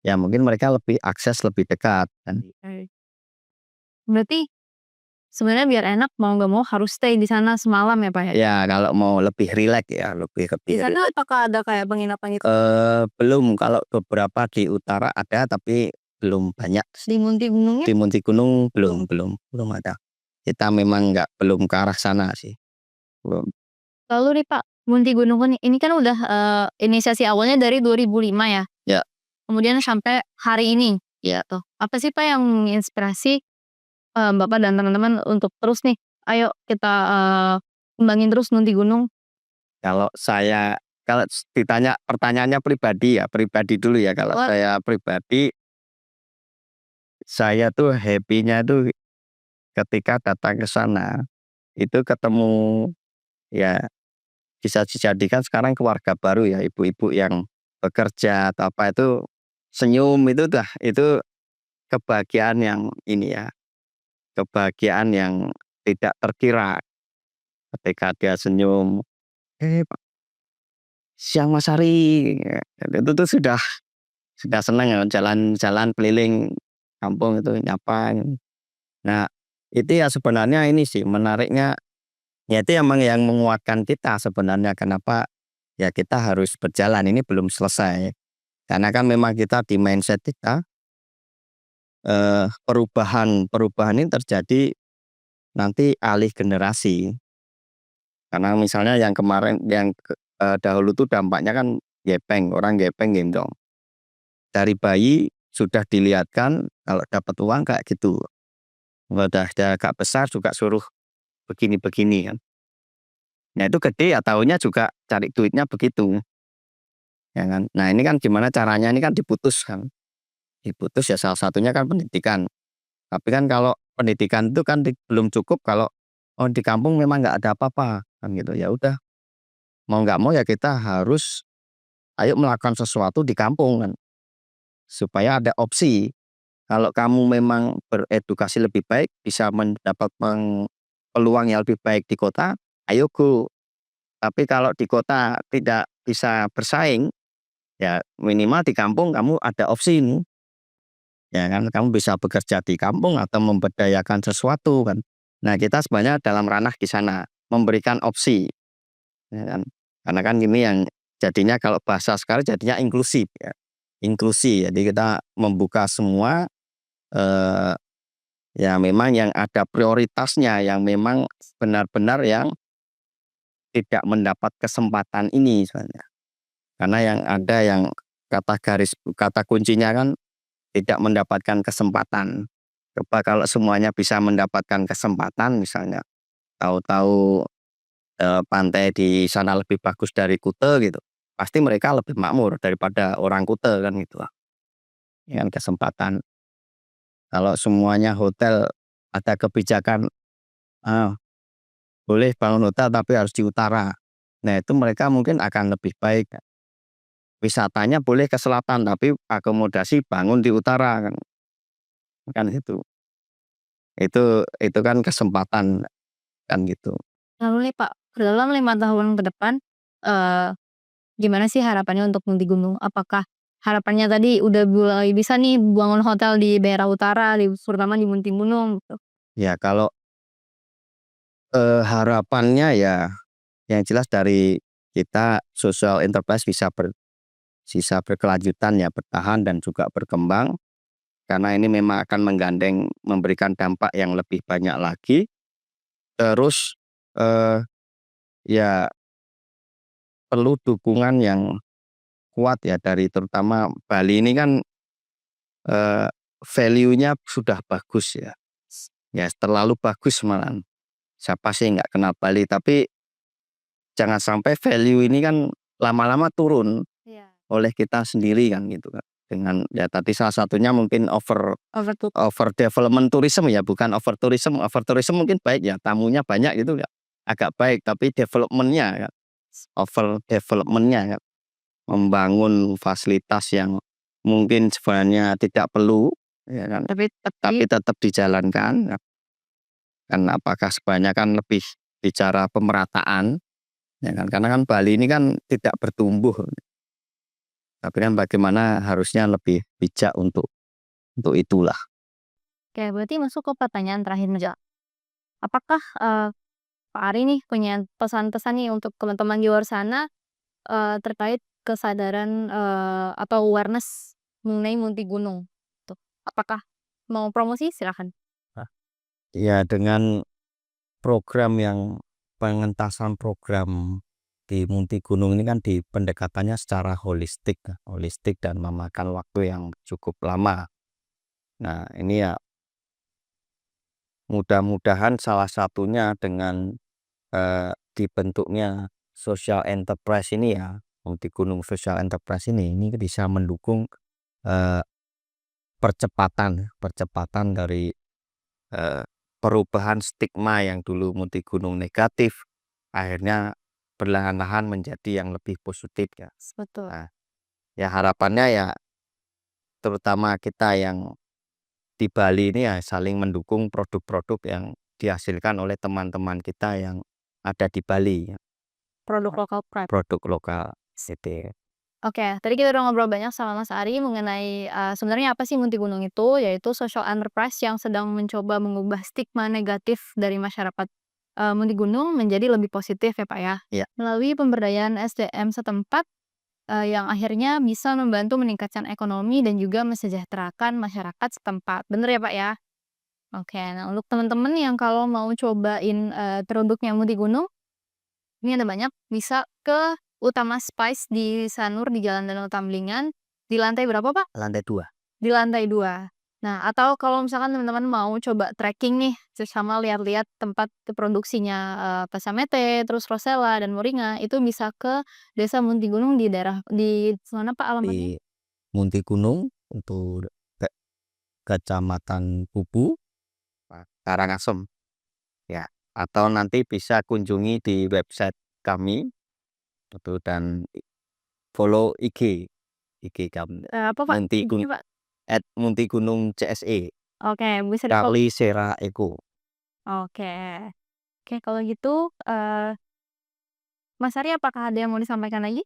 ya mungkin mereka lebih akses lebih dekat kan. Berarti sebenarnya biar enak mau nggak mau harus stay di sana semalam ya, Pak, ya? Ya kalau mau lebih rileks ya, Di sana apakah ada kayak penginapan gitu? belum, kalau beberapa di utara ada tapi belum banyak. Di Munti Gunungnya? Di Munti Gunung belum ada. Kita memang belum ke arah sana sih, belum. Lalu nih, Pak, Munti Gunung ini kan udah, inisiasi awalnya dari 2005 ya? Ya. Kemudian sampai hari ini, Ya. gitu. Apa sih, Pak, yang menginspirasi, Bapak dan teman-teman untuk terus nih, ayo kita, kembangin terus Munti Gunung? Kalau ditanya pertanyaannya pribadi ya, pribadi dulu ya. Kalau Boleh. saya pribadi, saya tuh happy-nya tuh ketika datang ke sana, itu ketemu ya bisa dijadikan sekarang keluarga baru ya, ibu-ibu yang bekerja atau apa itu senyum itu itu kebahagiaan yang ini ya, kebahagiaan yang tidak terkira ketika dia senyum, Pak, siang Mas Ari," itu tuh sudah senang ya jalan-jalan keliling kampung itu nyapa. Nah, itu ya sebenarnya ini sih menariknya, ya itu yang menguatkan kita sebenarnya kenapa ya kita harus berjalan ini belum selesai. Karena kan memang kita di mindset kita perubahan ini terjadi nanti alih generasi. Karena misalnya yang kemarin dahulu tuh dampaknya kan gepeng, orang gepeng gendong. Dari bayi sudah dilihatkan kalau dapat uang kayak gitu. Udah agak besar juga suruh begini-begini kan. Nah itu gede ya taunya juga cari duitnya begitu. Ya kan. Nah ini kan gimana caranya, ini kan diputus kan. Diputus ya salah satunya kan pendidikan. Tapi kan kalau pendidikan itu kan belum cukup kalau di kampung memang nggak ada apa-apa kan gitu. Ya udah, mau nggak mau ya kita harus ayo melakukan sesuatu di kampung kan. Supaya ada opsi. Kalau kamu memang beredukasi lebih baik, bisa mendapat peluang yang lebih baik di kota, ayo go. Tapi kalau di kota tidak bisa bersaing, ya minimal di kampung kamu ada opsi ini. Ya kan, kamu bisa bekerja di kampung atau memberdayakan sesuatu kan. Nah kita sebenarnya dalam ranah di sana, memberikan opsi. Ya kan? Karena kan ini yang jadinya kalau bahasa sekarang jadinya inklusif ya. Inklusi, jadi kita membuka semua, ya memang yang ada prioritasnya, yang memang benar-benar yang tidak mendapat kesempatan ini sebenarnya. Karena yang ada yang kata kuncinya kan tidak mendapatkan kesempatan. Coba kalau semuanya bisa mendapatkan kesempatan misalnya, tahu-tahu pantai di sana lebih bagus dari Kuta gitu, pasti mereka lebih makmur daripada orang Kuta kan gitu. Dengan kesempatan. Kalau semuanya hotel ada kebijakan, ah, boleh bangun hotel tapi harus di utara. Nah itu mereka mungkin akan lebih baik. Wisatanya boleh ke selatan tapi akomodasi bangun di utara kan gitu. Itu kan kesempatan kan gitu. Lalu nih Pak, dalam 5 tahun ke depan, eee, gimana sih harapannya untuk Munti Gunung? Apakah harapannya tadi udah mulai bisa nih bangun hotel di daerah utara, terutama di Munti Gunung gitu? Ya kalau harapannya ya yang jelas dari kita social enterprise bisa berkelanjutan ya, bertahan dan juga berkembang. Karena ini memang akan menggandeng memberikan dampak yang lebih banyak lagi. Terus ya perlu dukungan yang kuat ya dari terutama Bali ini kan value-nya sudah bagus ya. Ya terlalu bagus malahan. Siapa sih nggak kenal Bali, tapi jangan sampai value ini kan lama-lama turun Iya. oleh kita sendiri kan gitu kan. Dengan ya tadi salah satunya mungkin over development tourism ya, bukan over tourism. Over tourism mungkin baik ya, tamunya banyak gitu ya, agak baik, tapi development-nya ya, over development-nya ya, membangun fasilitas yang mungkin sebenarnya tidak perlu ya kan, tapi tetap dijalankan ya. Kan apakah sebenarnya kan lebih bicara pemerataan ya kan, karena kan Bali ini kan tidak bertumbuh. Tapi kan bagaimana harusnya lebih bijak untuk itulah. Oke, berarti masuk ke pertanyaan terakhir aja. Apakah, Pak Ari nih punya pesan-pesan nih untuk teman-teman di luar sana, terkait kesadaran, atau awareness mengenai Munti Gunung tuh? Apakah mau promosi? Silakan. Ya dengan program yang pengentasan program di Munti Gunung ini kan pendekatannya secara holistik dan memakan waktu yang cukup lama. Nah ini ya mudah-mudahan salah satunya dengan dibentuknya social enterprise ini ya, Munti Gunung Social Enterprise ini bisa mendukung eh, percepatan dari eh, perubahan stigma yang dulu Munti Gunung negatif, akhirnya perlahan-lahan menjadi yang lebih positif ya. Betul. Nah, ya harapannya ya terutama kita yang di Bali ini ya saling mendukung produk-produk yang dihasilkan oleh teman-teman kita yang ada di Bali ya. Produk lokal pride. Produk lokal gitu. Oke, tadi kita udah ngobrol banyak sama Mas Ari mengenai, sebenarnya apa sih Munti Gunung itu, yaitu social enterprise yang sedang mencoba mengubah stigma negatif dari masyarakat, Munti Gunung menjadi lebih positif ya, Pak, ya. Iya. Melalui pemberdayaan SDM setempat, yang akhirnya bisa membantu meningkatkan ekonomi dan juga mesejahterakan masyarakat setempat. Bener ya, Pak, ya? Oke, nah untuk teman-teman yang kalau mau cobain, produknya Muti Gunung, ini ada banyak, bisa ke Utama Spice di Sanur di Jalan Danau Tamlingan, di lantai berapa, Pak? Lantai 2. Di lantai 2. Nah, atau kalau misalkan teman-teman mau coba trekking nih, terus sama lihat-lihat tempat produksinya, Pasamete, terus Rosella dan Moringa, itu bisa ke Desa Muntigunung di daerah di mana, Pak, alamatnya? Di Munti Gunung untuk Kecamatan Pupu, Karangasem, ya. Atau nanti bisa kunjungi di website kami itu dan follow IG kami Apa, Pak, Munti Gun IG-nya, Pak? @muntigunung CSE, Oke, bisa Kali Sera Eko. oke. Oke, kalau gitu, Mas Ari apakah ada yang mau disampaikan lagi?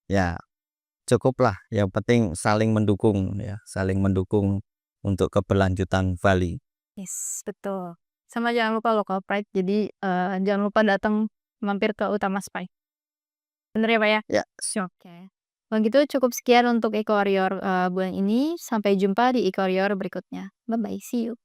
Ya cukuplah, yang penting saling mendukung ya, saling mendukung untuk keberlanjutan Bali. Yes, betul. Sama jangan lupa local pride, jadi, jangan lupa datang mampir ke Utama Spice. Bener ya, Pak, ya? Ya. Oke. Kalau gitu cukup sekian untuk Eco Warrior, bulan ini, sampai jumpa di Eco Warrior berikutnya. Bye-bye, see you.